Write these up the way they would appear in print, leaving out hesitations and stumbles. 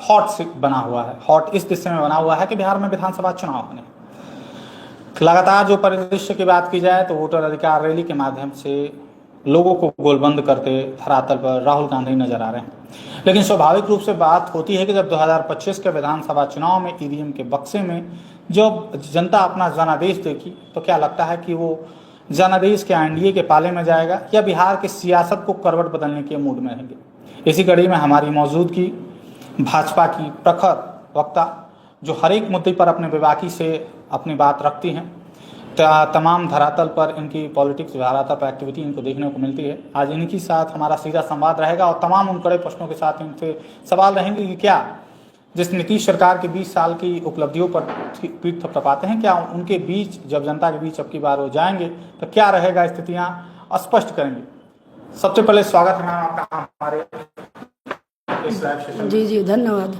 Hot बना हुआ है, हॉट इस दिशा में बना हुआ है कि बिहार में विधानसभा चुनाव होने। लगातार जो परिदृश्य की बात की जाए तो वोटर अधिकार रैली के माध्यम से लोगों को गोलबंद करते धरातल पर राहुल गांधी नजर आ रहे हैं। लेकिन स्वाभाविक रूप से बात होती है कि जब 2025 के विधानसभा चुनाव में ईवीएम के बक्से में जब जनता अपना जनादेश देखी तो क्या लगता है कि वो जनादेश के एनडीए के पाले में जाएगा या बिहार की सियासत को करवट बदलने के मूड में रहेंगे। इसी कड़ी में हमारी मौजूदगी भाजपा की प्रखर वक्ता जो हर एक मुद्दे पर अपने बेबाकी से अपनी बात रखती हैं, तमाम धरातल पर इनकी पॉलिटिक्स धरातल पर एक्टिविटी इनको देखने को मिलती है। आज इनके साथ हमारा सीधा संवाद रहेगा और तमाम उन कड़े प्रश्नों के साथ इनसे सवाल रहेंगे कि क्या जिस नीतीश सरकार के 20 साल की उपलब्धियों पर पीठ थपथपाते हैं, क्या उनके बीच जब जनता के बीच अब की बार हो जाएंगे तो क्या रहेगा, स्थितियां स्पष्ट करेंगे। सबसे पहले स्वागत है मैम आपका हमारे इस लाइव सेशन। जी धन्यवाद।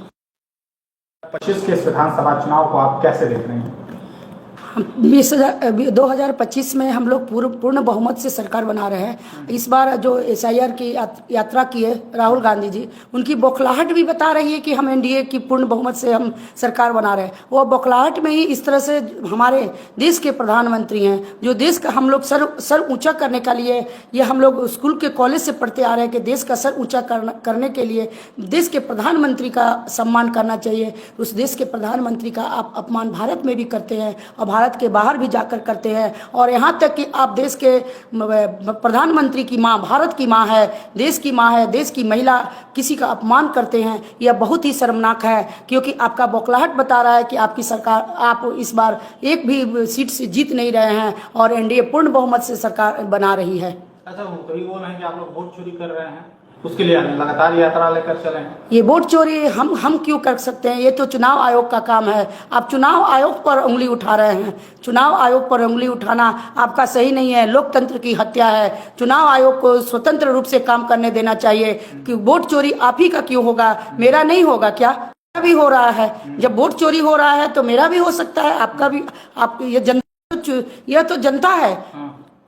25 के विधानसभा चुनाव को आप कैसे देख रहे हैं? 2025 में हम लोग पूर्ण बहुमत से सरकार बना रहे हैं। इस बार जो SIR की यात्रा की है राहुल गांधी जी, उनकी बौखलाहट भी बता रही है कि हम एनडीए की पूर्ण बहुमत से हम सरकार बना रहे हैं। वो बौखलाहट में ही इस तरह से हमारे देश के प्रधानमंत्री हैं जो देश का हम लोग सर ऊंचा करने के लिए, ये हम लोग स्कूल के कॉलेज से पढ़ते आ रहे हैं कि देश का सर ऊंचा करने के लिए देश के प्रधानमंत्री का सम्मान करना चाहिए। उस देश के प्रधानमंत्री का आप अपमान भारत में भी करते हैं और भारत के बाहर भी जाकर करते हैं, और यहाँ तक कि आप देश के प्रधानमंत्री की माँ, भारत की माँ है, देश की माँ है, देश की महिला किसी का अपमान करते हैं। यह बहुत ही शर्मनाक है क्योंकि आपका बौखलाहट बता रहा है कि आपकी सरकार, आप इस बार एक भी सीट से जीत नहीं रहे हैं और एनडीए पूर्ण बहुमत से सरकार बना रही है। अच्छा, वो कभी बोल रहे हैं कि आप लोग वोट चोरी कर रहे हैं, उसके लिए लगातार यात्रा लेकर चले हैं। ये वोट चोरी हम क्यों कर सकते हैं? ये तो चुनाव आयोग का काम है। आप चुनाव आयोग पर उंगली उठा रहे हैं। चुनाव आयोग पर उंगली उठाना आपका सही नहीं है, लोकतंत्र की हत्या है। चुनाव आयोग को स्वतंत्र रूप से काम करने देना चाहिए कि वोट चोरी आप ही का क्यों होगा, मेरा नहीं होगा क्या? भी हो रहा है। जब वोट चोरी हो रहा है तो मेरा भी हो सकता है, आपका भी। आप यह तो जनता है,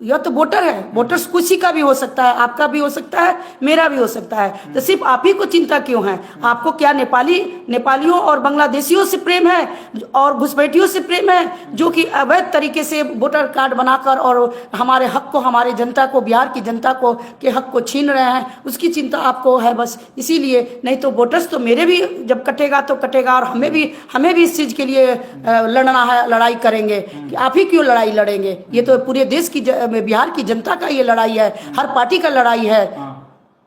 यह तो वोटर है। वोटर्स किसी का भी हो सकता है, आपका भी हो सकता है, मेरा भी हो सकता है। तो सिर्फ आप ही को चिंता क्यों है? आपको क्या नेपालियों और बांग्लादेशियों से प्रेम है और घुसपैठियों से प्रेम है जो कि अवैध तरीके से वोटर कार्ड बनाकर और हमारे हक को, हमारे जनता को, बिहार की जनता को के हक को छीन रहे हैं? उसकी चिंता आपको है बस, इसीलिए। नहीं तो वोटर्स तो मेरे भी जब कटेगा तो कटेगा, और हमें भी इस चीज के लिए लड़ना है, लड़ाई करेंगे। कि आप ही क्यों लड़ाई लड़ेंगे? ये तो पूरे देश की, बिहार की जनता का ये लड़ाई है, हर पार्टी का लड़ाई है।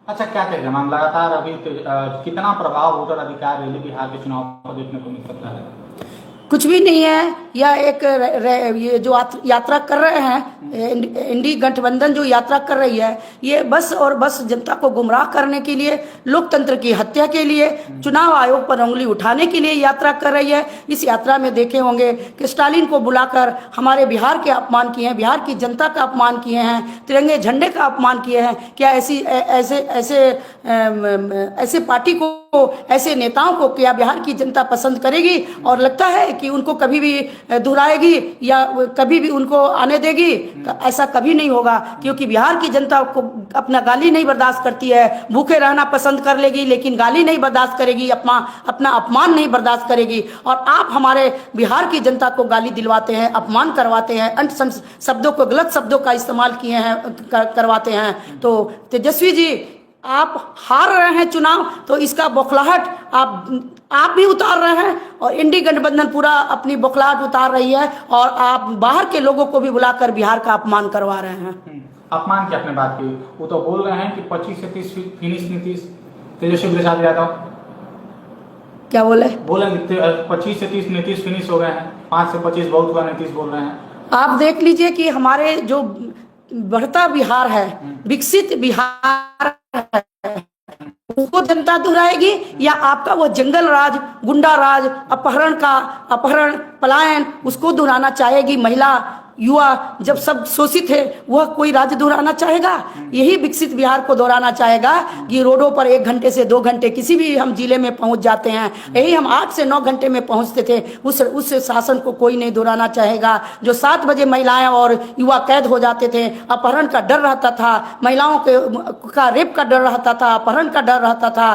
अच्छा, क्या कहेंगे मैम, लगातार अभी कितना प्रभाव वोटर अधिकार रैली बिहार के चुनाव को देखने को मिल सकता है? कुछ भी नहीं है। यह एक ये जो यात्रा कर रहे हैं, इंडी गठबंधन जो यात्रा कर रही है, ये बस और बस जनता को गुमराह करने के लिए, लोकतंत्र की हत्या के लिए, चुनाव आयोग पर उंगली उठाने के लिए यात्रा कर रही है। इस यात्रा में देखे होंगे कि स्टालिन को बुलाकर हमारे बिहार के अपमान किए हैं, बिहार की जनता का अपमान किए हैं, तिरंगे झंडे का अपमान किए हैं। क्या ऐसे पार्टी को, ऐसे नेताओं को क्या बिहार की जनता पसंद करेगी? और लगता है कि उनको कभी भी दोहराएगी या कभी भी उनको आने देगी? ऐसा कभी नहीं होगा, क्योंकि बिहार की जनता को अपना गाली नहीं बर्दाश्त करती है। भूखे रहना पसंद कर लेगी लेकिन गाली नहीं बर्दाश्त करेगी, अपना अपमान नहीं बर्दाश्त करेगी। और आप हमारे बिहार की जनता को गाली दिलवाते हैं, अपमान करवाते हैं, अंत शब्दों को, गलत शब्दों का इस्तेमाल किए हैं, करवाते हैं। तो तेजस्वी जी, आप हार रहे हैं चुनाव, तो इसका बौखलाहट आप भी उतार रहे हैं और इंडी गठबंधन पूरा अपनी बौखलाहट उतार रही है, और आप बाहर के लोगों को भी बुलाकर बिहार का अपमान करवा रहे हैं। अपमान की आपने बात की, वो तो बोल रहे हैं कि 25 से 30 फिनिश नीतीश तेजस्वी प्रसाद यादव। क्या बोले? 25 से 30 नीतीश फिनिश हो गए हैं, 5 से 25 बहुत हुआ, नीतीश बोल रहे हैं। आप देख लीजिए कि हमारे जो बढ़ता बिहार है, विकसित बिहार है, उसको जनता दोहराएगी या आपका वो जंगल राज, गुंडा राज, अपहरण, पलायन, उसको दोहराना चाहेगी महिला? युवा जब सब शोषित है, वह कोई राज्य दोहराना चाहेगा? यही विकसित बिहार को दोहराना चाहेगा कि रोडों पर 1 घंटे से 2 घंटे किसी भी हम जिले में पहुंच जाते हैं। यही हम 8 से 9 घंटे में पहुंचते थे। उस शासन को कोई नहीं दोहराना चाहेगा। जो 7 बजे महिलाएं और युवा कैद हो जाते थे, अपहरण का डर रहता था, महिलाओं का रेप का डर रहता था, अपहरण का डर रहता था।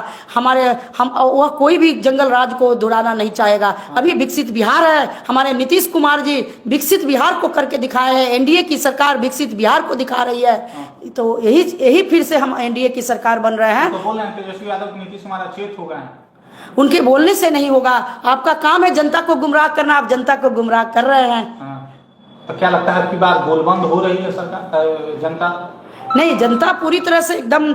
वह कोई भी जंगल राज को दोहराना नहीं चाहेगा। अभी विकसित बिहार है, हमारे नीतीश कुमार जी विकसित बिहार को करके दिखाए हैं। एनडीए की सरकार विकसित बिहार को दिखा रही है, तो यही फिर से हम एनडीए की सरकार बन रहे हैं। तो बोल रहे हैं तेजस्वी यादव नीतीश कुमार अचेत हो गए हैं। उनके बोलने से नहीं होगा। आपका काम है जनता को गुमराह करना, आप जनता को गुमराह कर रहे हैं। तो क्या लगता है कि बात गोलबंद हो रही है सरकार, जनता? नहीं, जनता पूरी तरह से एकदम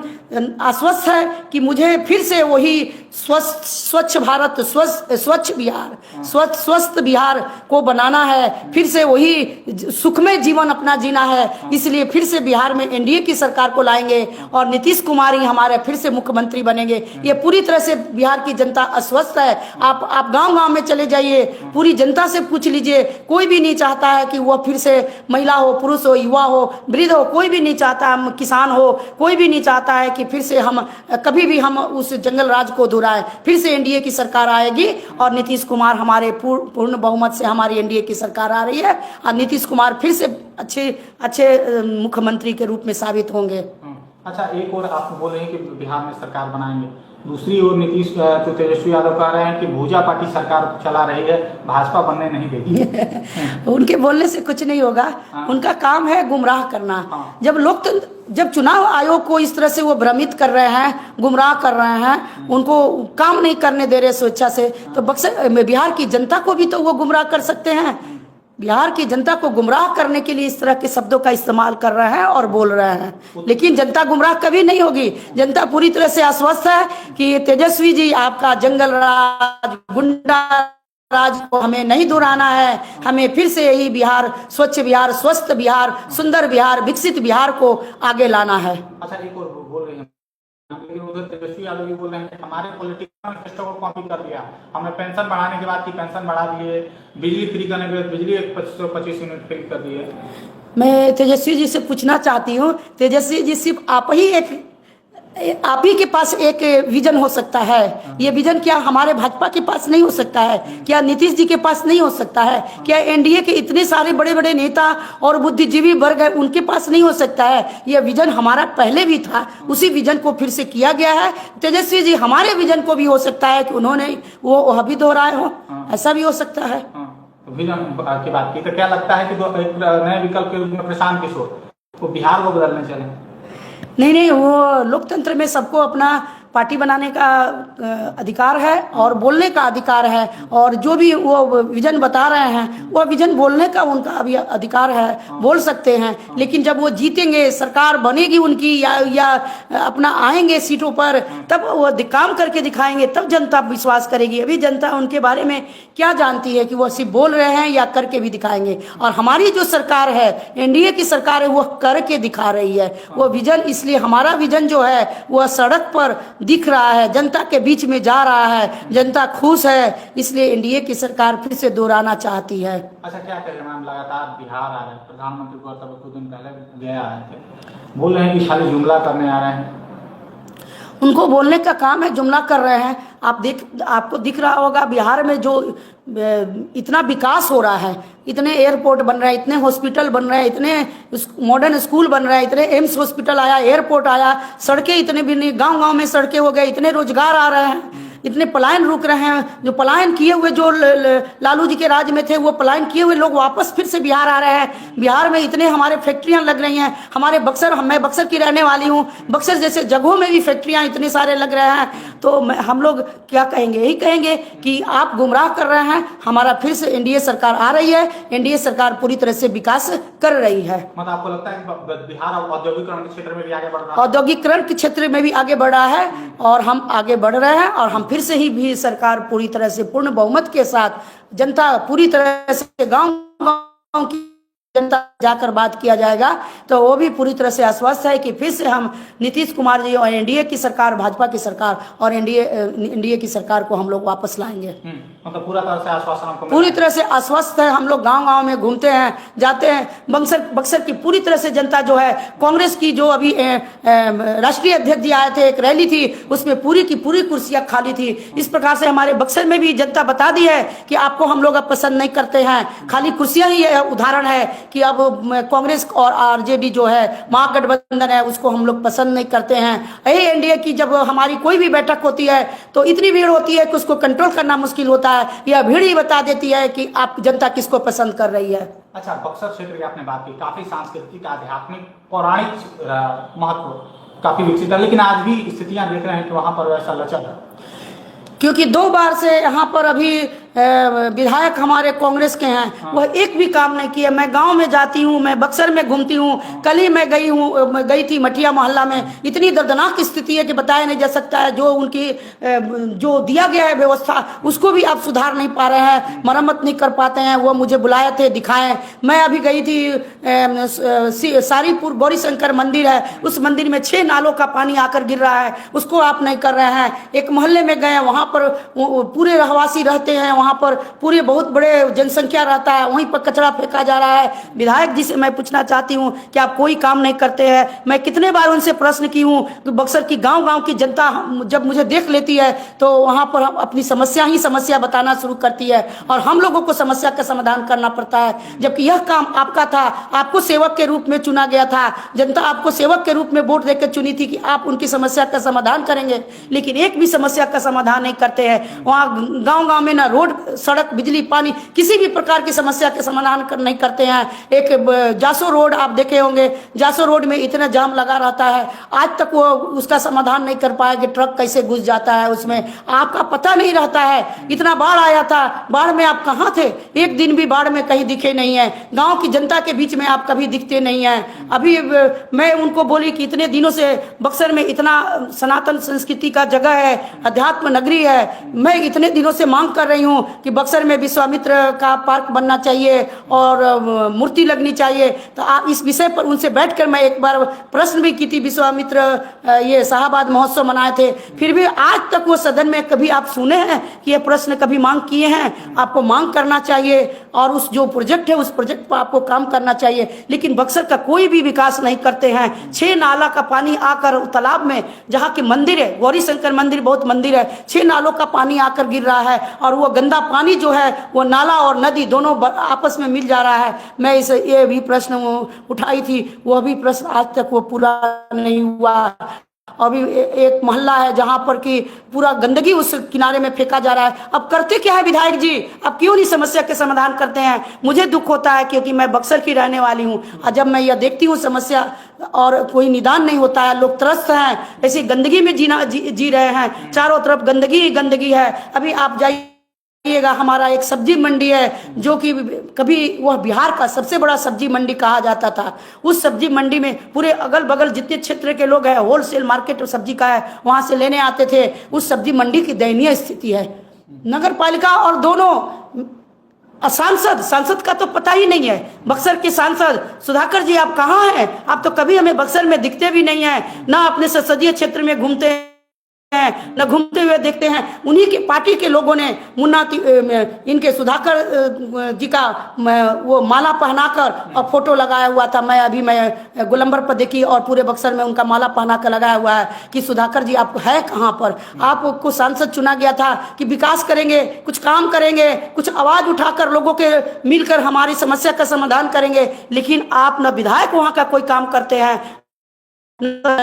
आश्वस्त है कि मुझे फिर से वही स्वच्छ भारत, स्वच्छ बिहार, स्वस्थ बिहार को बनाना है। फिर से वही सुखमय जीवन अपना जीना है। इसलिए फिर से बिहार में एनडीए की सरकार को लाएंगे और नीतीश कुमार ही हमारे फिर से मुख्यमंत्री बनेंगे। ये पूरी तरह से बिहार की जनता आश्वस्त है। आप गांव-गांव में चले जाइए, पूरी जनता से पूछ लीजिए, कोई भी नहीं चाहता है कि वह फिर से महिला हो, पुरुष हो, युवा हो, वृद्ध हो, कोई भी नहीं चाहता, किसान हो, कोई भी नहीं चाहता है कि फिर से हम कभी भी हम उस जंगल राज को दोहराएं। फिर से एनडीए की सरकार आएगी और नीतीश कुमार हमारे पूर्ण बहुमत से हमारी एनडीए की सरकार आ रही है और नीतीश कुमार फिर से अच्छे मुख्यमंत्री के रूप में साबित होंगे। अच्छा, एक और आप बोल रहे हैं कि बिहार में सरकार बनाएंगे, दूसरी ओर नीतीश तो तेजस्वी यादव कह रहे हैं कि भूजा पार्टी सरकार चला रही है, भाजपा बनने नहीं देगी। उनके बोलने से कुछ नहीं होगा। उनका काम है गुमराह करना। जब चुनाव आयोग को इस तरह से वो भ्रमित कर रहे हैं, गुमराह कर रहे हैं, उनको काम नहीं करने दे रहे स्वेच्छा से, तो बिहार की जनता को भी तो वो गुमराह कर सकते हैं। बिहार की जनता को गुमराह करने के लिए इस तरह के शब्दों का इस्तेमाल कर रहे हैं और बोल रहे हैं, लेकिन जनता गुमराह कभी नहीं होगी। जनता पूरी तरह से आश्वस्त है कि तेजस्वी जी आपका जंगल राज, गुंडा राज को हमें नहीं दोहराना है। हमें फिर से यही बिहार, स्वच्छ बिहार, स्वस्थ बिहार, सुंदर बिहार, विकसित बिहार को आगे लाना है। अच्छा, एक और बोल रही हैं, लेकिन उधर तेजस्वी यादव भी बोल रहे हैं हमारे पॉलिटिकल मैनिफेस्टो को कॉपी कर दिया। हमने पेंशन बढ़ाने के बाद की पेंशन बढ़ा दिए, बिजली फ्री करने के बाद बिजली 25 यूनिट फ्री कर दिए। मैं तेजस्वी जी से पूछना चाहती हूँ, तेजस्वी जी सिर्फ आप ही के पास एक विजन हो सकता है। ये विजन क्या हमारे भाजपा के पास नहीं हो सकता है? क्या नीतीश जी के पास नहीं हो सकता है? क्या एनडीए के इतने सारे बड़े बड़े नेता और बुद्धिजीवी वर्ग है, उनके पास नहीं हो सकता है? ये विजन हमारा पहले भी था, उसी विजन को फिर से किया गया है। तेजस्वी जी हमारे विजन को भी हो सकता है कि उन्होंने वो भी दोहराए हो, ऐसा भी हो सकता है। विजन की बात की तो क्या लगता है कि एक नए विकल्प के रूप में प्रशांत किशोर वो बिहार को बदलने चले? नहीं, वो लोकतंत्र में सबको अपना पार्टी बनाने का अधिकार है और बोलने का अधिकार है, और जो भी वो विजन बता रहे हैं वो विजन बोलने का उनका अभी अधिकार है, बोल सकते हैं। लेकिन जब वो जीतेंगे, सरकार बनेगी उनकी, या अपना आएंगे सीटों पर, तब वो काम करके दिखाएंगे, तब जनता विश्वास करेगी। अभी जनता उनके बारे में क्या जानती है कि वो सिर्फ बोल रहे हैं या करके भी दिखाएंगे। और हमारी जो सरकार है, एनडीए की सरकार है, वो करके दिखा रही है वो विजन। इसलिए हमारा विजन जो है वह सड़क पर दिख रहा है, जनता के बीच में जा रहा है, जनता खुश है, इसलिए एनडीए की सरकार फिर से दोहराना चाहती है। अच्छा, क्या करें मैम, लगातार बिहार आ रहे हैं, प्रधानमंत्री को कुछ दिन पहले गए आए थे, बोल रहे हैं कि खाली जुमला करने आ रहे हैं। उनको बोलने का काम है, जुमला कर रहे हैं। आपको दिख रहा होगा बिहार में जो इतना विकास हो रहा है, इतने एयरपोर्ट बन रहे हैं, इतने हॉस्पिटल बन रहे हैं, इतने मॉडर्न स्कूल बन रहे हैं, इतने एम्स हॉस्पिटल आया, एयरपोर्ट आया, सड़कें इतने भी गांव-गांव में सड़कें हो गए, इतने रोजगार आ रहे हैं, इतने पलायन रुक रहे हैं। जो पलायन किए हुए जो लालू जी के राज में थे, वो पलायन किए हुए लोग वापस फिर से बिहार आ रहे हैं। बिहार में इतने हमारे फैक्ट्रियां लग रही हैं, हमारे मैं बक्सर की रहने वाली हूँ, बक्सर जैसे जगहों में भी फैक्ट्रियां इतने सारे लग रहे हैं। तो हम लोग क्या कहेंगे? यही कहेंगे कि आप गुमराह कर रहे हैं। हमारा फिर से एनडीए सरकार आ रही है, एनडीए सरकार पूरी तरह से विकास कर रही है। मतलब आपको लगता है कि बिहार औद्योगिकरण के क्षेत्र में भी आगे बढ़ रहा है? औद्योगिकरण के क्षेत्र में भी आगे बढ़ रहा है और हम आगे बढ़ रहे हैं, और हम फिर से ही भी सरकार पूरी तरह से पूर्ण बहुमत के साथ, जनता पूरी तरह से गांव-गांव की जनता जाकर बात किया जाएगा, तो वो भी पूरी तरह से आश्वस्त है कि फिर से हम नीतीश कुमार जी और एनडीए की सरकार, भाजपा की सरकार और एनडीए की सरकार को हम लोग वापस लाएंगे। मतलब पूरा तरह से आश्वासन हमको मिला पूरी है। तरह से आश्वस्त है। हम लोग गांव-गांव में घूमते हैं, जाते हैं। बक्सर की पूरी तरह से जनता जो है, कांग्रेस की जो अभी राष्ट्रीय अध्यक्ष जी आए थे, एक रैली थी, उसमें पूरी की पूरी कुर्सियां खाली थी। इस प्रकार से हमारे बक्सर में भी जनता बता दी है कि आपको हम लोग अब पसंद नहीं करते हैं। खाली कुर्सियां ही उदाहरण है कि अब कांग्रेस और आरजेडी जो है, महागठबंधन है, उसको हम लोग पसंद नहीं करते हैं। एनडीए की जब हमारी कोई भी बैठक होती है तो इतनी भीड़ होती है कि उसको कंट्रोल करना मुश्किल होता है। यह भीड़ ही बता देती है कि आप जनता किसको पसंद कर रही है। अच्छा, बक्सर क्षेत्र की आपने बात की, काफी सांस्कृतिक, आध्यात्मिक, पौराणिक महत्व काफी विकसित है, लेकिन आज भी स्थितियां देख रहे हैं कि वहां पर वैसा लचर है। क्योंकि 2 बार से यहाँ पर अभी विधायक हमारे कांग्रेस के हैं, वह एक भी काम नहीं किए। मैं गांव में जाती हूँ, मैं बक्सर में घूमती हूँ। कल ही मैं गई थी मठिया मोहल्ला में। इतनी दर्दनाक स्थिति है कि बताया नहीं जा सकता है। जो उनकी जो दिया गया है व्यवस्था, उसको भी आप सुधार नहीं पा रहे हैं, मरम्मत नहीं कर पाते हैं। वो मुझे बुलाए थे, दिखाएं। मैं अभी गई थी सारीपुर गौरी शंकर मंदिर है, उस मंदिर में 6 नालों का पानी आकर गिर रहा है, उसको आप नहीं कर रहे हैं। एक मोहल्ले में गए, वहां पर पूरे रहवासी रहते हैं, वहां पर पूरे बहुत बड़े जनसंख्या रहता है, वहीं पर कचरा फेंका जा रहा है। विधायक जी से मैं पूछना चाहती हूं कि आप कोई काम नहीं करते हैं। मैं कितने बार उनसे प्रश्न की हूं कि बक्सर की गांव-गांव की जनता जब मुझे देख लेती है तो वहां पर अपनी समस्या बताना शुरू करती है और हम लोगों को समस्या का समाधान करना पड़ता है। जबकि यह काम आपका था, आपको सेवक के रूप में चुना गया था। जनता आपको सेवक के रूप में वोट देकर चुनी थी कि आप उनकी समस्या का समाधान करेंगे, लेकिन एक भी समस्या का समाधान नहीं करते हैं। वहाँ गांव-गांव में ना रोड, सड़क, बिजली, पानी, किसी भी प्रकार की समस्या के समाधान नहीं करते हैं। एक जासो रोड आप देखे होंगे, जासो रोड में इतना जाम लगा रहता है, आज तक वो उसका समाधान नहीं कर पाया कि ट्रक कैसे घुस जाता है उसमें, आपका पता नहीं रहता है। इतना बाढ़ आया था, बाढ़ में आप कहाँ थे? एक दिन भी बाढ़ में कहीं दिखे नहीं है। गांव की जनता के बीच में आप कभी दिखते नहीं हैं। अभी मैं उनको बोली कि इतने दिनों से बक्सर में इतना सनातन संस्कृति का जगह है, अध्यात्म नगरी है, मैं इतने दिनों से मांग कर रही हूँ कि बक्सर में विश्वामित्र का पार्क बनना चाहिए और मूर्ति लगनी चाहिए। तो आप इस विषय पर उनसे बैठकर मैं एक बार प्रश्न भी की थी। विश्वामित्र ये शाहबाद महोत्सव मनाए थे, फिर भी आज तक वो सदन में कभी आप सुने हैं कि ये प्रश्न कभी मांग किए हैं? आपको मांग करना चाहिए और उस जो प्रोजेक्ट है उस प्रोजेक्ट पर आपको काम करना चाहिए, लेकिन बक्सर का कोई भी विकास नहीं करते हैं। 6 नाला का पानी आकर तालाब में, जहाँ की मंदिर है, गौरी शंकर मंदिर, बहुत मंदिर है, 6 नालों का पानी आकर गिर रहा है और वो गंदा पानी जो है वो नाला और नदी दोनों आपस में मिल जा रहा है। मैं ये भी प्रश्न उठाई थी, वह भी प्रश्न आज तक वो पूरा नहीं हुआ। अभी एक मोहल्ला है जहां पर कि पूरा गंदगी उस किनारे में फेंका जा रहा है। अब करते क्या है विधायक जी? अब क्यों नहीं समस्या के समाधान करते हैं? मुझे दुख होता है क्योंकि मैं बक्सर की रहने वाली हूं और जब मैं यह देखती हूँ समस्या और कोई निदान नहीं होता है, लोग त्रस्त हैं, ऐसी गंदगी में जी रहे हैं, चारों तरफ गंदगी ही गंदगी है। अभी आप जाइएगा, हमारा एक सब्जी मंडी है जो कि कभी वह बिहार का सबसे बड़ा सब्जी मंडी कहा जाता था। उस सब्जी मंडी में पूरे अगल बगल जितने क्षेत्र के लोग हैं, होलसेल मार्केट सब्जी का है, वहां से लेने आते थे। उस सब्जी मंडी की दयनीय स्थिति है। नगर पालिका और दोनों सांसद का तो पता ही नहीं है। बक्सर के सांसद सुधाकर जी आप कहाँ हैं? आप तो कभी हमें बक्सर में दिखते भी नहीं हैं, ना अपने संसदीय क्षेत्र में घूमते हैं, न घूमते हुए देखते हैं। उन्हीं के पार्टी के लोगों ने इनके सुधाकर जी का वो माला पहनाकर और फोटो लगाया हुआ था। मैं गोलंबर पर देखी और पूरे बक्सर में उनका माला पहना कर लगाया हुआ है कि सुधाकर जी आप है कहाँ पर? आपको सांसद चुना गया था कि विकास करेंगे, कुछ काम करेंगे, कुछ आवाज उठाकर लोगों के मिलकर हमारी समस्या का समाधान करेंगे, लेकिन आप न विधायक वहां का कोई काम करते हैं,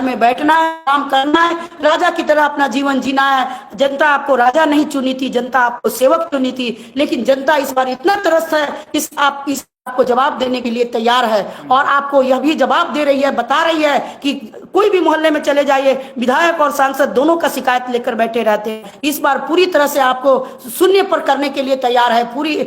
में बैठना है, काम करना है, राजा की तरह अपना जीवन जीना है। जनता आपको राजा नहीं चुनी थी, जनता आपको सेवक चुनी थी, लेकिन जनता इस बार इतना त्रस्त है कि आपको जवाब देने के लिए तैयार है और आपको यह भी जवाब दे रही है, बता रही है कि कोई भी मोहल्ले में चले जाइए, विधायक और सांसद दोनों का शिकायत लेकर बैठे रहते हैं। इस बार पूरी तरह से आपको शून्य पर करने के लिए तैयार है। पूरी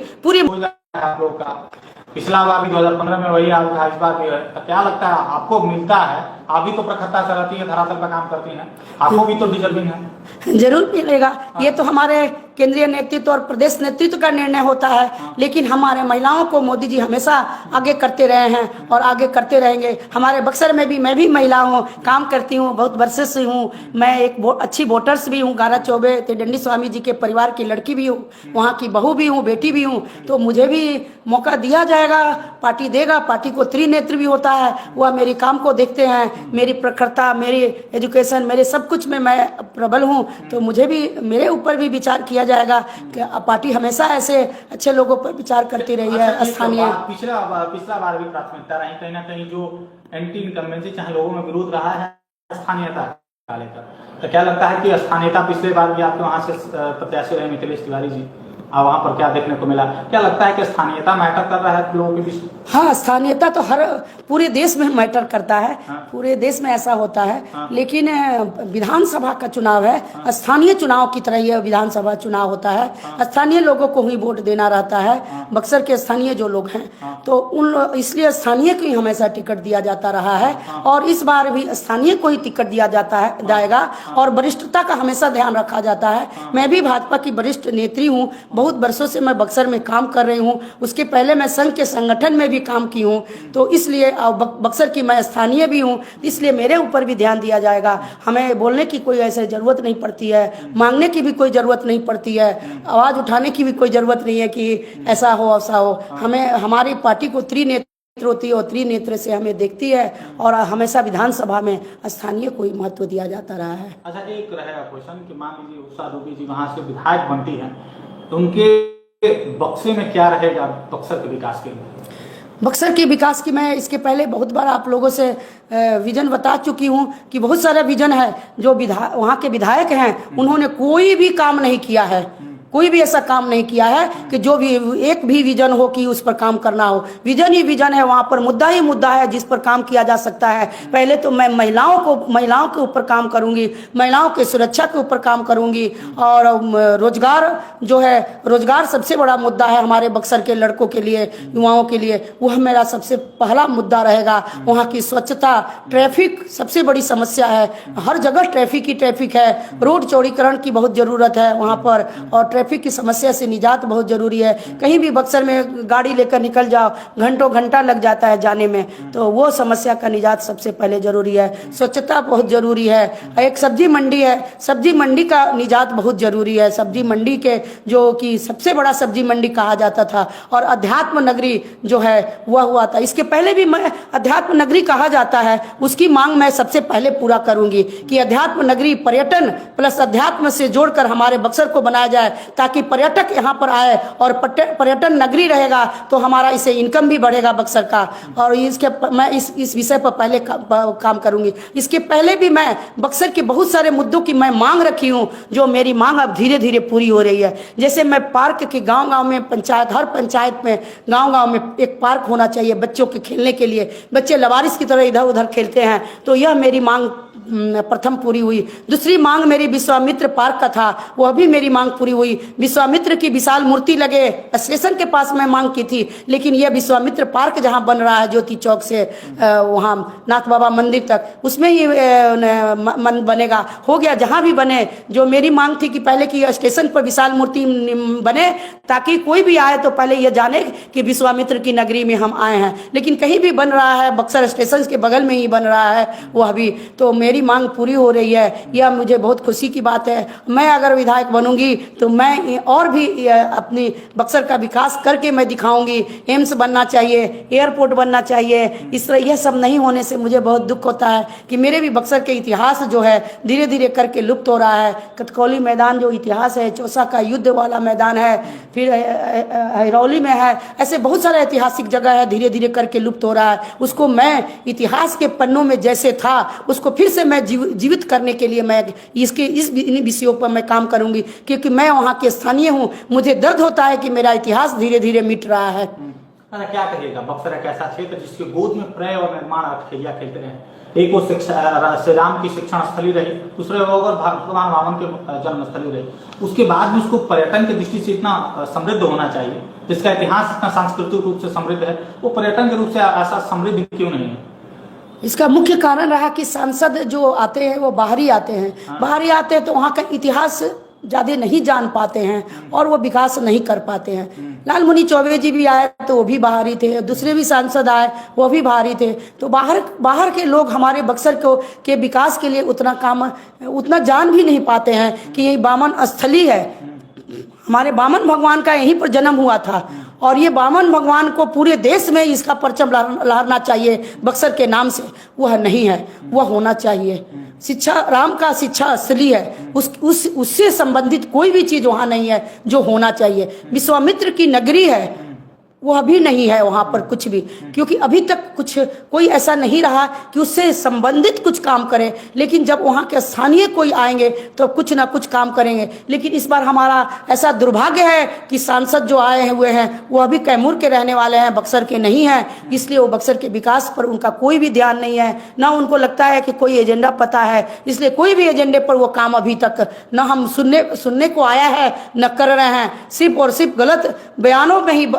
आप लोग का पिछला बार भी 2015 में वही हाल था, इस बार भी है। तो क्या लगता है आपको मिलता है? आप भी तो प्रखरता से रहती है, धरातल पर काम करती हैं, आपको भी तो डिजर्विंग है। जरूर मिलेगा। ये तो हमारे केंद्रीय नेतृत्व और प्रदेश नेतृत्व का निर्णय होता है, लेकिन हमारे महिलाओं को मोदी जी हमेशा आगे करते रहे हैं और आगे करते रहेंगे। हमारे बक्सर में भी मैं भी महिला हूँ, काम करती हूँ, बहुत वर्षों से हूँ। मैं एक अच्छी वोटर्स भी हूँ, गारा चौबे त्रिदंडी स्वामी जी के परिवार की लड़की भी हूँ, वहाँ की बहू भी हूँ, बेटी भी हूँ। तो मुझे भी मौका दिया जाएगा, पार्टी देगा। पार्टी को त्रिनेत्र भी होता है, वह मेरी काम को देखते हैं, मेरी प्रखरता, मेरी एजुकेशन, मेरे सब कुछ में मैं प्रबल हूँ। तो मुझे भी, मेरे ऊपर भी विचार किया जाएगा कि पार्टी हमेशा ऐसे अच्छे लोगों पर विचार करती रही है। स्थानीय पिछला बार भी प्राथमिकता रही कहीं ना कहीं जो एंटी इनकम्बेंसी, चाहे लोगों में विरोध रहा है स्थानीयता का लेकर, तो क्या लगता है कि स्थानीयता पिछले बार भी आपके वहां से प्रत्याशी रहे मिथिलेश तिवारी जी, और वहां पर क्या देखने को मिला? क्या लगता है कि स्थानीयता मैटर कर रहा है लोगों के बीच? हाँ, स्थानीयता तो हर पूरे देश में मैटर करता है। हाँ। पूरे देश में ऐसा होता है। हाँ। लेकिन विधानसभा का चुनाव है। हाँ। स्थानीय चुनाव की तरह यह विधानसभा चुनाव होता है। हाँ। स्थानीय लोगों को ही वोट देना रहता है। हाँ। बक्सर के स्थानीय जो लोग हैं। हाँ। तो इसलिए स्थानीय को ही हमेशा टिकट दिया जाता रहा है। हाँ। और इस बार भी स्थानीय को ही टिकट दिया जाता है, जाएगा। हाँ। और वरिष्ठता का हमेशा ध्यान रखा जाता है। हाँ। मैं भी भाजपा की वरिष्ठ नेत्री हूँ, बहुत वर्षों से मैं बक्सर में काम कर रही हूँ। उसके पहले मैं संघ के संगठन में भी काम की हूँ, तो इसलिए बक्सर की मैं स्थानीय भी हूँ, इसलिए मेरे ऊपर भी ध्यान दिया जाएगा। हमें बोलने की कोई ऐसे जरूरत नहीं पड़ती है, मांगने की भी कोई जरूरत नहीं पड़ती है, आवाज उठाने की भी कोई जरूरत नहीं है कि ऐसा हो ऐसा हो। हमें, हमारी पार्टी को त्रिनेत्र होती है और त्रिनेत्र से हमें देखती है, और हमेशा विधानसभा में स्थानीय को ही महत्व दिया जाता रहा है। अच्छा, एक रहेगा क्वेश्चन कि मान लीजिए उषा दुबे जी वहां से विधायक बनती है, तो उनके बक्से में क्या रहेगा बक्सर के विकास के लिए? बक्सर के विकास की मैं इसके पहले बहुत बार आप लोगों से विजन बता चुकी हूँ कि बहुत सारा विजन है। जो वहाँ के विधायक हैं उन्होंने कोई भी काम नहीं किया है, कोई भी ऐसा काम नहीं किया है कि जो भी एक भी विजन हो कि उस पर काम करना हो। विजन ही विजन है, वहाँ पर मुद्दा ही मुद्दा है जिस पर काम किया जा सकता है। पहले तो मैं महिलाओं के ऊपर काम करूँगी, महिलाओं की सुरक्षा के ऊपर काम करूँगी, और रोजगार जो है, रोजगार सबसे बड़ा मुद्दा है हमारे बक्सर के लड़कों के लिए, युवाओं के लिए, वह मेरा सबसे पहला मुद्दा रहेगा। वहाँ की स्वच्छता, ट्रैफिक सबसे बड़ी समस्या है, हर जगह ट्रैफिक ही ट्रैफिक है। रोड चौड़ीकरण की बहुत ज़रूरत है वहाँ पर, और ट्रैफिक की समस्या से निजात बहुत जरूरी है। कहीं भी बक्सर में गाड़ी लेकर निकल जाओ, घंटा लग जाता है जाने में, तो वो समस्या का निजात सबसे पहले जरूरी है। स्वच्छता बहुत जरूरी है। एक सब्जी मंडी है, सब्जी मंडी का निजात बहुत जरूरी है। सब्जी मंडी के, जो कि सबसे बड़ा सब्जी मंडी कहा जाता था, और अध्यात्म नगरी जो है वह हुआ था। इसके पहले भी मैं अध्यात्म नगरी कहा जाता है, उसकी मांग मैं सबसे पहले पूरा करूंगी कि अध्यात्म नगरी पर्यटन प्लस अध्यात्म से जोड़कर हमारे बक्सर को बनाया जाए, ताकि पर्यटक यहाँ पर आए, और पर्यटन नगरी रहेगा तो हमारा इससे इनकम भी बढ़ेगा बक्सर का। और इसके मैं इस विषय पर पहले काम करूंगी। इसके पहले भी मैं बक्सर के बहुत सारे मुद्दों की मैं मांग रखी हूँ, जो मेरी मांग अब धीरे धीरे पूरी हो रही है। जैसे मैं पार्क के गांव-गांव में, पंचायत, हर पंचायत में, गांव-गांव में एक पार्क होना चाहिए बच्चों के खेलने के लिए। बच्चे लवारिस की तरह इधर उधर खेलते हैं, तो यह मेरी मांग प्रथम पूरी हुई। दूसरी मांग मेरी विश्वामित्र पार्क का था, वह भी मेरी मांग पूरी हुई। विश्वामित्र की विशाल मूर्ति लगे स्टेशन के पास मैं मांग की थी, लेकिन यह विश्वामित्र पार्क जहां बन रहा है ज्योति चौक से वहां नाथ बाबा मंदिर तक, उसमें ही मन बनेगा, हो गया जहां भी बने। जो मेरी मांग थी कि पहले की स्टेशन पर विशाल मूर्ति बने, ताकि कोई भी आए तो पहले यह जाने कि विश्वामित्र की नगरी में हम आए हैं। लेकिन कहीं भी बन रहा है, बक्सर स्टेशन के बगल में ही बन रहा है वह भी, तो मेरी मांग पूरी हो रही है। यह मुझे बहुत खुशी की बात है। मैं अगर विधायक बनूंगी तो मैं और भी अपनी बक्सर का विकास करके मैं दिखाऊंगी। एम्स बनना चाहिए, एयरपोर्ट बनना चाहिए। इस तरह यह सब नहीं होने से मुझे बहुत दुख होता है कि मेरे भी बक्सर के इतिहास जो है धीरे धीरे करके लुप्त हो रहा है। कटकौली मैदान जो इतिहास है, चौसा का युद्ध वाला मैदान है, फिर हिरौली में है, ऐसे बहुत सारे ऐतिहासिक जगह है, धीरे धीरे करके लुप्त हो रहा है। उसको मैं इतिहास के पन्नों में जैसे था उसको फिर से मैं जीवित करने के लिए मैं इस विषयों पर मैं काम करूंगी, क्योंकि मैं वहाँ के स्थानीय हूँ। मुझे दर्द होता है कि मेरा इतिहास धीरे धीरे मिट रहा है। क्या कहिएगा, बक्सर एक ऐसा क्षेत्र जिसके गोद में प्रय और निर्माण अठैया खेलते रहे। एक वो श्री राम की शिक्षण स्थली रही, दूसरे अगर भगवान रावण के जन्म स्थली रही। उसके बाद भी उसको पर्यटन की दृष्टि से इतना समृद्ध होना चाहिए, जिसका इतिहास इतना सांस्कृतिक रूप से समृद्ध है, वो पर्यटन के रूप से ऐसा समृद्ध क्यों नहीं है? इसका मुख्य कारण रहा कि सांसद जो आते हैं वो बाहरी आते हैं। हाँ। बाहरी आते हैं तो वहाँ का इतिहास ज़्यादा नहीं जान पाते हैं और वो विकास नहीं कर पाते हैं। लालमुनि चौबे जी भी आए तो वो भी बाहर ही थे, दूसरे भी सांसद आए वो भी बाहर ही थे। तो बाहर के लोग हमारे बक्सर के विकास के लिए उतना जान भी नहीं पाते हैं कि ये बामन स्थली है। हमारे बामन भगवान का यहीं पर जन्म हुआ था और ये बामन भगवान को पूरे देश में इसका परचम लहरना चाहिए बक्सर के नाम से। वह नहीं है, वह होना चाहिए। शिक्षा, राम का शिक्षा असली है, उससे संबंधित कोई भी चीज़ वहाँ नहीं है जो होना चाहिए। विश्वामित्र की नगरी है, वह भी नहीं है वहाँ पर कुछ भी, क्योंकि अभी तक कोई ऐसा नहीं रहा कि उससे संबंधित कुछ काम करे। लेकिन जब वहाँ के स्थानीय कोई आएंगे तो कुछ ना कुछ काम करेंगे। लेकिन इस बार हमारा ऐसा दुर्भाग्य है कि सांसद जो आए हुए हैं वो अभी कैमूर के रहने वाले हैं, बक्सर के नहीं हैं। इसलिए वो बक्सर के विकास पर उनका कोई भी ध्यान नहीं है, ना उनको लगता है कि कोई एजेंडा पता है। इसलिए कोई भी एजेंडे पर वो काम अभी तक न हम सुनने को आया है न कर रहे हैं। सिर्फ और सिर्फ गलत बयानों में ही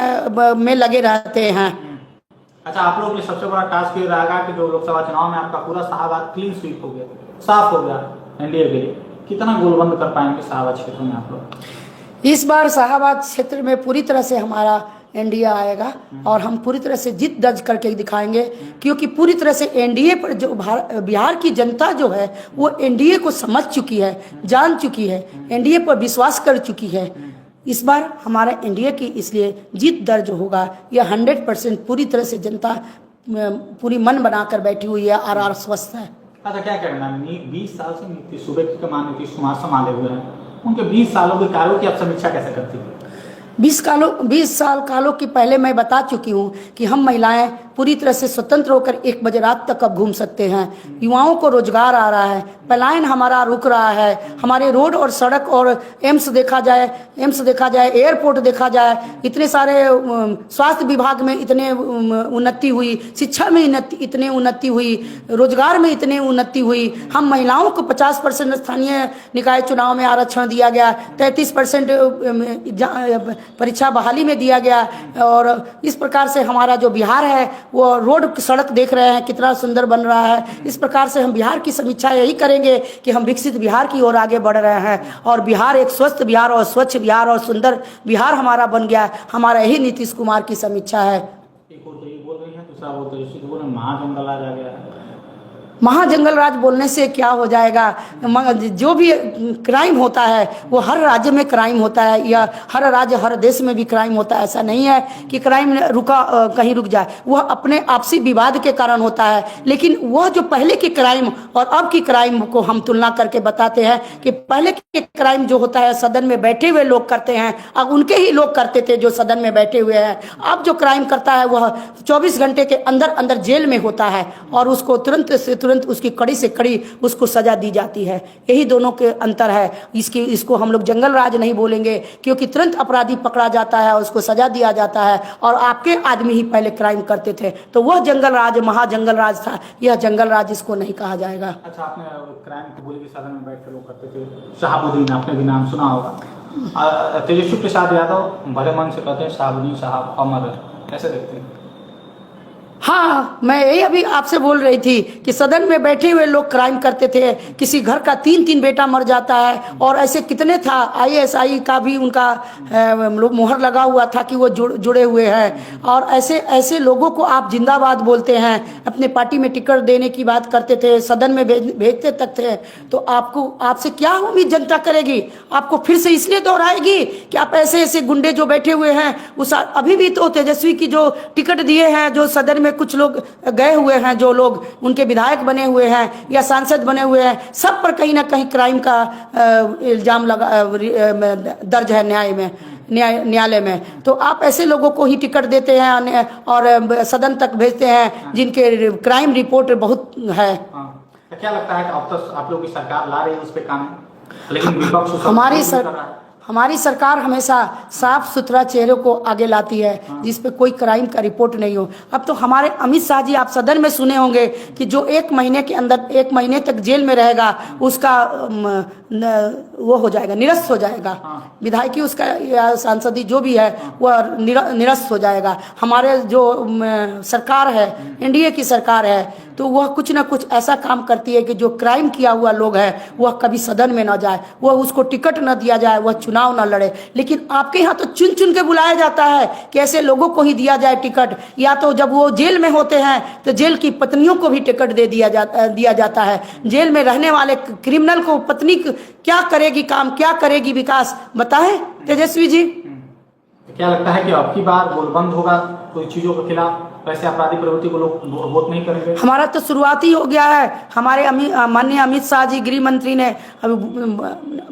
में लगे रहते हैं। अच्छा, आप लोगों के लिए सबसे बड़ा टास्क ये रहेगा कि जो लोकसभा चुनाव में आपका पूरा शाहबाद क्लीन स्वीप हो गया, साफ हो गया एनडीए के लिए, कितना गोलबंद कर पाएंगे शाहबाद क्षेत्र में आप लोग? इस बार शाहबाद क्षेत्र में पूरी तरह से हमारा एनडीए आएगा और हम पूरी तरह से जीत दर्ज करके दिखाएंगे, क्योंकि पूरी तरह से एनडीए पर जो बिहार की जनता जो है वो एनडीए को समझ चुकी है, जान चुकी है, एनडीए पर विश्वास कर चुकी है। इस बार हमारा एनडीए की इसलिए जीत दर्ज होगा। यह 100% पूरी तरह से जनता पूरी मन बनाकर बैठी हुई है और आश्वस्त है। अच्छा, क्या कहना है, 20 साल से नीतीश सूबे के कमान नीतीश कुमार संभाले हुए हैं, उनके 20 सालों के कार्यों की आप समीक्षा कैसे करती है? 20 साल कालों की पहले मैं बता चुकी हूँ कि हम महिलाएं पूरी तरह से स्वतंत्र होकर 1 बजे रात तक अब घूम सकते हैं। युवाओं को रोजगार आ रहा है, पलायन हमारा रुक रहा है। हमारे रोड और सड़क और एम्स देखा जाए, एयरपोर्ट देखा जाए, इतने सारे स्वास्थ्य विभाग में इतने उन्नति हुई, शिक्षा में इतने उन्नति हुई, रोजगार में इतने उन्नति हुई। हम महिलाओं को 50% स्थानीय निकाय चुनाव में आरक्षण दिया गया, 33% परीक्षा बहाली में दिया गया। और इस प्रकार से हमारा जो बिहार है वो रोड सड़क देख रहे हैं कितना सुंदर बन रहा है। इस प्रकार से हम बिहार की समीक्षा यही करेंगे कि हम विकसित बिहार की ओर आगे बढ़ रहे हैं और बिहार एक स्वस्थ बिहार और स्वच्छ बिहार और सुंदर बिहार हमारा बन गया। हमारा यही नीतीश कुमार की समीक्षा है। एक और तो ये बोल रही है, दूसरा बोल महाजंगल राज आ गया है। महाजंगल राज बोलने से क्या हो जाएगा? जो भी क्राइम होता है वो हर राज्य में क्राइम होता है, या हर राज्य हर देश में भी क्राइम होता है। ऐसा नहीं है कि क्राइम कहीं रुक जाए, वह अपने आपसी विवाद के कारण होता है। लेकिन वह जो पहले के क्राइम और अब की क्राइम को हम तुलना करके बताते हैं कि पहले के क्राइम जो होता है सदन में बैठे हुए लोग करते हैं, अब उनके ही लोग करते थे जो सदन में बैठे हुए हैं। अब जो क्राइम करता है वह 24 घंटे के अंदर जेल में होता है और उसको तुरंत से तुरंत उसकी कड़ी से कड़ी उसको सजा दी जाती है। यही दोनों के अंतर है। इसको हम लोग जंगल राज नहीं बोलेंगे, क्योंकि तुरंत अपराधी पकड़ा जाता है, उसको सजा दिया जाता है। और आपके आदमी ही पहले क्राइम करते थे, तो वह जंगल राज महाजंगल राज था। यह जंगल राज इसको नहीं कहा जाएगा। अच्छा, आपने क्राइम को बोले कि सदन में बैठ कर लोग करते थे, शहाबुद्दीन, आपने भी नाम सुना होगा। तेजस्वी प्रसाद यादव भले मन से कहते हैं शहाबुद्दीन साहब अमर है, कैसे देखते हैं? हाँ, मैं यही अभी आपसे बोल रही थी कि सदन में बैठे हुए लोग क्राइम करते थे। किसी घर का 3-3 बेटा मर जाता है और ऐसे कितने था। ISI का भी उनका मोहर लगा हुआ था कि वो जुड़े हुए हैं। और ऐसे लोगों को आप जिंदाबाद बोलते हैं, अपने पार्टी में टिकट देने की बात करते थे, सदन में भेजते तक थे। तो आपसे क्या उम्मीद जनता करेगी? आपको फिर से इसलिए दोहराएगी कि आप ऐसे गुंडे जो बैठे हुए हैं, उस अभी भी तो तेजस्वी की जो टिकट दिए हैं, जो सदन में कुछ लोग गए हुए हैं, जो लोग उनके विधायक बने हुए हैं या सांसद बने हुए हैं, सब पर कहीं ना कहीं क्राइम का इल्जाम दर्ज है न्यायालय में। तो आप ऐसे लोगों को ही टिकट देते हैं और सदन तक भेजते हैं जिनके क्राइम रिपोर्ट बहुत है। तो क्या लगता है कि अब तो आप लोग की सरकार ला रही है उस पर काम, लेकिन विपक्ष हमारी सरकार हमेशा साफ सुथरा चेहरे को आगे लाती है, जिस पे कोई क्राइम का रिपोर्ट नहीं हो। अब तो हमारे अमित शाह जी, आप सदन में सुने होंगे कि जो 1 महीने के अंदर 1 महीने तक जेल में रहेगा उसका वो हो जाएगा, निरस्त हो जाएगा। विधायकी उसका या सांसदी जो भी है वह निरस्त हो जाएगा। हमारे जो सरकार है, एनडीए की सरकार है, तो वह कुछ ना कुछ ऐसा काम करती है कि जो क्राइम किया हुआ लोग है वह कभी सदन में न जाए, वह उसको टिकट न दिया जाए, वह चुनाव न लड़े। लेकिन आपके यहाँ तो चुन चुन के बुलाया जाता है कि ऐसे लोगों को ही दिया जाए टिकट, या तो जब वो जेल में होते हैं तो जेल की पत्नियों को भी टिकट दे दिया जाता है। जेल में रहने वाले क्रिमिनल को पत्नी क्या करेगी काम, क्या करेगी विकास, बताएं तेजस्वी जी। क्या लगता है कि अब की बार गोलबंद होगा कोई चीजों के खिलाफ, वैसे आपराधिक प्रवृत्ति को लोग वोट नहीं करेंगे? हमारा तो शुरुआत ही हो गया है। हमारे माननीय अमित शाह जी गृह मंत्री ने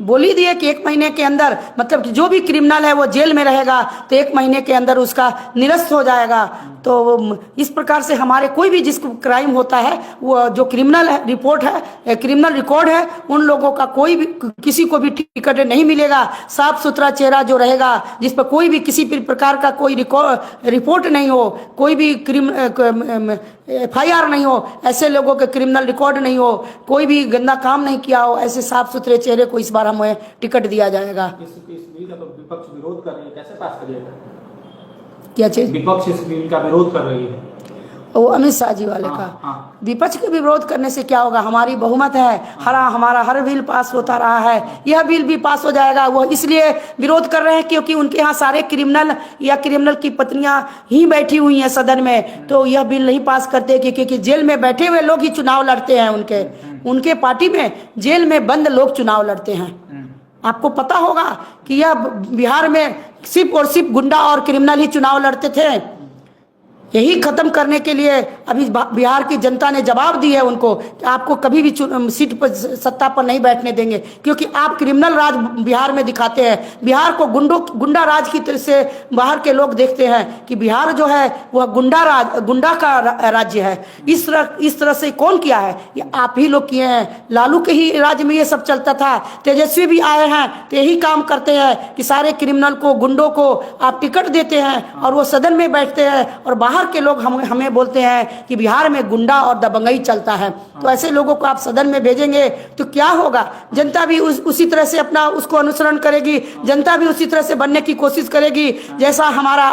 बोल ही दिए कि 1 महीने के अंदर, मतलब कि जो भी क्रिमिनल है वो जेल में रहेगा तो 1 महीने के अंदर उसका निरस्त हो जाएगा। तो इस प्रकार से हमारे कोई भी जिसको क्राइम होता है, वो जो क्रिमिनल रिपोर्ट है, क्रिमिनल रिकॉर्ड है, उन लोगों का कोई भी किसी को भी टिकट नहीं मिलेगा। साफ सुथरा चेहरा जो रहेगा, जिस पर कोई भी किसी भी प्रकार का कोई रिपोर्ट नहीं हो, कोई भी FIR नहीं हो, ऐसे लोगों के क्रिमिनल रिकॉर्ड नहीं हो, कोई भी गंदा काम नहीं किया हो, ऐसे साफ सुथरे चेहरे को इस बार हमें टिकट दिया जाएगा। इस बिल का तो विपक्ष विरोध कर रही है, कैसे पास करिएगा? क्या चीज? विपक्ष इस बिल का विरोध कर रही है, वो अमित शाह जी वाले का। विपक्ष के विरोध करने से क्या होगा? हमारी बहुमत है, हमारा हर बिल पास होता रहा है, यह बिल भी पास हो जाएगा। वो इसलिए विरोध कर रहे हैं क्योंकि उनके यहाँ सारे क्रिमिनल या क्रिमिनल की पत्नियां ही बैठी हुई हैं सदन में, तो यह बिल नहीं पास करते क्योंकि जेल में बैठे हुए लोग ही चुनाव लड़ते हैं। उनके पार्टी में जेल में बंद लोग चुनाव लड़ते हैं। आपको पता होगा कि यह बिहार में सिर्फ और सिर्फ गुंडा और क्रिमिनल ही चुनाव लड़ते थे। यही खत्म करने के लिए अभी बिहार की जनता ने जवाब दी है उनको कि आपको कभी भी सीट पर, सत्ता पर नहीं बैठने देंगे, क्योंकि आप क्रिमिनल राज बिहार में दिखाते हैं। बिहार को गुंडा राज की तरह से बाहर के लोग देखते हैं कि बिहार जो है वह गुंडा का राज्य है। इस तरह से कौन किया है? ये आप ही लोग किए हैं। लालू के ही राज्य में ये सब चलता था। तेजस्वी भी आए हैं तो यही काम करते हैं कि सारे क्रिमिनल को, गुंडों को आप टिकट देते हैं और वो सदन में बैठते हैं, और बाहर के लोग हमें बोलते हैं कि बिहार में गुंडा और दबंगई चलता है। तो ऐसे लोगों को आप सदन में भेजेंगे तो क्या होगा? जनता भी उसी तरह से अपना उसको अनुसरण करेगी, जनता भी उसी तरह से बनने की कोशिश करेगी जैसा हमारा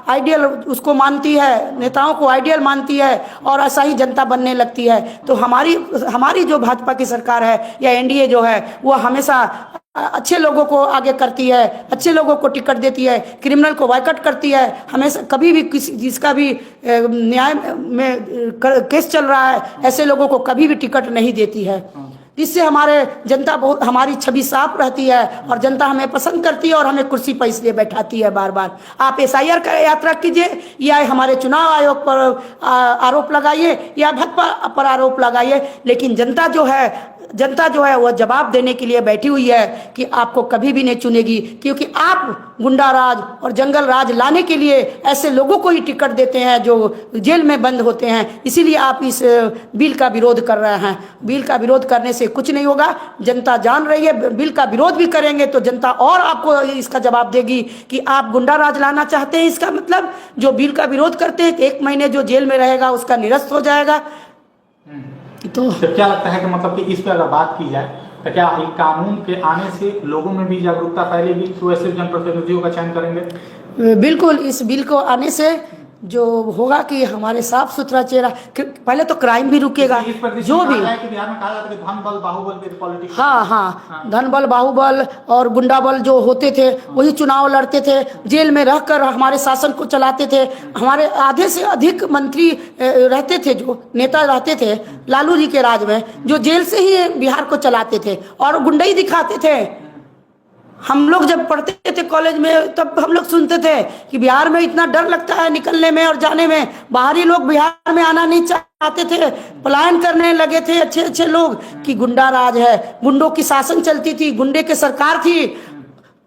आइडियल उसको मानती है, नेताओं को आइडियल मानती है, और ऐसा ही जनता बनने लगती है। तो हमारी जो भाजपा की सरकार है या एनडीए जो है, वो हमेशा अच्छे लोगों को आगे करती है, अच्छे लोगों को टिकट देती है, क्रिमिनल को बायकॉट करती है। हमेशा कभी भी किसी जिसका भी न्याय में केस चल रहा है, ऐसे लोगों को कभी भी टिकट नहीं देती है। इससे हमारी छवि साफ रहती है और जनता हमें पसंद करती है और हमें कुर्सी पर इसलिए बैठाती है बार बार। आप SIR का यात्रा कीजिए या हमारे चुनाव आयोग पर आरोप लगाइए या भाजपा पर आरोप लगाइए, लेकिन जनता जो है वह जवाब देने के लिए बैठी हुई है कि आपको कभी भी नहीं चुनेगी, क्योंकि आप गुंडा राज और जंगल राज लाने के लिए ऐसे लोगों को ही टिकट देते हैं जो जेल में बंद होते हैं। इसीलिए आप इस बिल का विरोध कर रहे हैं। बिल का विरोध करने से कुछ नहीं होगा। जनता जान रही है, बिल का विरोध भी करेंगे तो जनता और आपको इसका जवाब देगी कि आप गुंडा राज लाना चाहते हैं। इसका मतलब जो बिल का विरोध करते हैं 1 महीने जो जेल में रहेगा उसका निरस्त हो जाएगा। तो क्या लगता है कि मतलब कि इस पर अगर बात की जाए तो क्या कानून के आने से लोगों में भी जागरूकता फैलेगी, तो ऐसे जनप्रतिनिधियों का चयन करेंगे? बिल्कुल, इस बिल को आने से जो होगा कि हमारे साफ सुथरा चेहरा, पहले तो क्राइम भी रुकेगा। जो भी बिहार में कहा जाता है कि धन बल बाहुबल की पॉलिटिक्स, हाँ, धन बल बाहुबल और गुंडा बल जो होते थे वही चुनाव लड़ते थे, जेल में रहकर हमारे शासन को चलाते थे। हमारे आधे से अधिक मंत्री रहते थे, जो नेता रहते थे लालू जी के राज में, जो जेल से ही बिहार को चलाते थे और गुंडई दिखाते थे। हम लोग जब पढ़ते थे कॉलेज में तब हम लोग सुनते थे कि बिहार में इतना डर लगता है निकलने में और जाने में, बाहरी लोग बिहार में आना नहीं चाहते थे, पलायन करने लगे थे अच्छे लोग कि गुंडा राज है, गुंडों की शासन चलती थी, गुंडे की सरकार थी।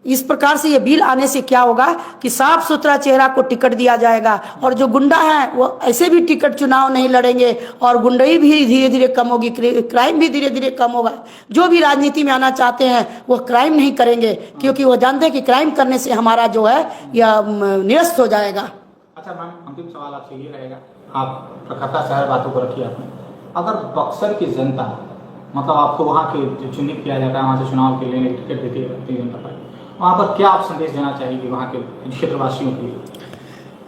इस प्रकार से ये बिल आने से क्या होगा कि साफ सुथरा चेहरा को टिकट दिया जाएगा, और जो गुंडा है वो ऐसे भी टिकट चुनाव नहीं लड़ेंगे और गुंडई भी धीरे धीरे कम होगी, क्राइम भी धीरे धीरे कम होगा। जो भी राजनीति में आना चाहते हैं वो क्राइम नहीं करेंगे, क्योंकि वो जानते हैं कि क्राइम करने से हमारा जो है यह निरस्त हो जाएगा। अच्छा मैम, अंतिम सवाल आपसे ये रहेगा, आप प्रखरता शहर बातों को रखिए आपने, अगर बक्सर की जनता मतलब आपको वहाँ के चुनित किया जाता है, वहाँ से चुनाव के लिए टिकट देती है भारतीय जनता पार्टी, वहाँ पर क्या आप संदेश देना चाहेंगे वहाँ के क्षेत्रवासियों के लिए?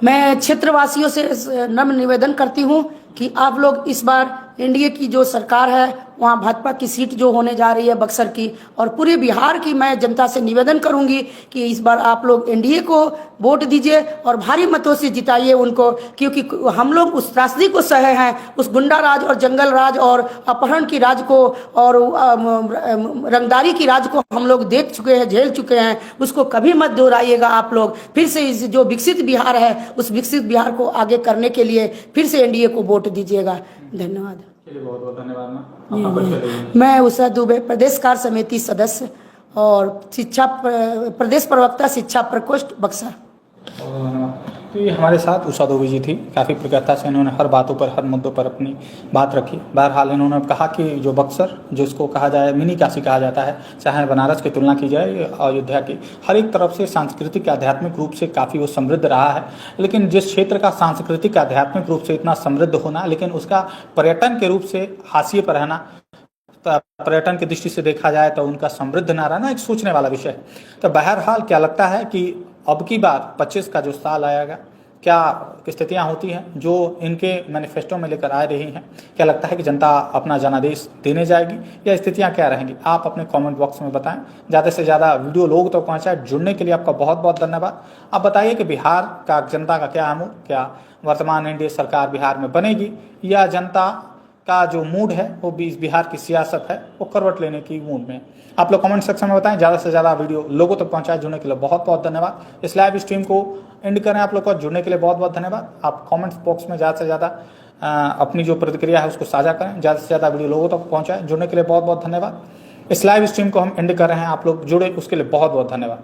मैं क्षेत्रवासियों से नम्र निवेदन करती हूँ कि आप लोग इस बार एनडीए की जो सरकार है वहाँ भाजपा की सीट जो होने जा रही है बक्सर की, और पूरे बिहार की मैं जनता से निवेदन करूंगी कि इस बार आप लोग एनडीए को वोट दीजिए और भारी मतों से जिताइए उनको, क्योंकि हम लोग उस त्रासदी को सहे हैं, उस गुंडा राज और जंगल राज और अपहरण की राज को और रंगदारी की राज को हम लोग देख चुके हैं, झेल चुके हैं। उसको कभी मत दोहराइएगा आप लोग। फिर से इस जो विकसित बिहार है उस विकसित बिहार को आगे करने के लिए फिर से एनडीए को वोट दीजिएगा। धन्यवाद। चलिए, बहुत बहुत धन्यवाद मैम। अपना परिचय दीजिए। मैं उषा दुबे, प्रदेश कार्य समिति सदस्य और प्रदेश प्रवक्ता शिक्षा प्रकोष्ठ बक्सर। तो ये हमारे साथ उषा दुबे जी थी। काफ़ी प्रखरता से इन्होंने हर बातों पर, हर मुद्दों पर अपनी बात रखी। बहरहाल इन्होंने कहा कि जो बक्सर, जिसको कहा जाए मिनी काशी कहा जाता है, चाहे बनारस की तुलना की जाए अयोध्या की, हर एक तरफ से सांस्कृतिक आध्यात्मिक रूप से काफ़ी वो समृद्ध रहा है। लेकिन जिस क्षेत्र का सांस्कृतिक आध्यात्मिक रूप से इतना समृद्ध होना, लेकिन उसका पर्यटन के रूप से हाशिए पर रहना, पर्यटन की दृष्टि से देखा जाए तो उनका समृद्ध ना रहना एक सोचने वाला विषय है। तो बहरहाल क्या लगता है कि अब की बार 25 का जो साल आएगा, क्या स्थितियां होती हैं जो इनके मैनिफेस्टो में लेकर आ रही हैं? क्या लगता है कि जनता अपना जनादेश देने जाएगी या स्थितियां क्या रहेंगी? आप अपने कमेंट बॉक्स में बताएं। ज़्यादा से ज़्यादा वीडियो लोगों तक पहुंचाएं। जुड़ने के लिए आपका बहुत बहुत धन्यवाद। आप बताइए कि बिहार का जनता का क्या मूड, क्या वर्तमान एनडीए सरकार बिहार में बनेगी या जनता का जो मूड है वो भी इस बिहार की सियासत है वो करवट लेने की मूड में? आप लोग कमेंट सेक्शन में बताएं। ज़्यादा से ज़्यादा वीडियो लोगों तक पहुंचाएं। जुड़ने के लिए बहुत बहुत धन्यवाद। इस लाइव स्ट्रीम को एंड करें। आप लोग को जुड़ने के लिए बहुत बहुत धन्यवाद। आप कमेंट बॉक्स में ज़्यादा से ज़्यादा अपनी जो प्रतिक्रिया है उसको साझा करें। ज़्यादा से ज़्यादा वीडियो लोगों तक पहुँचाएं। जुड़ने के लिए बहुत बहुत धन्यवाद। इस लाइव स्ट्रीम को हम एंड कर रहे हैं। आप लोग जुड़े उसके लिए बहुत बहुत धन्यवाद।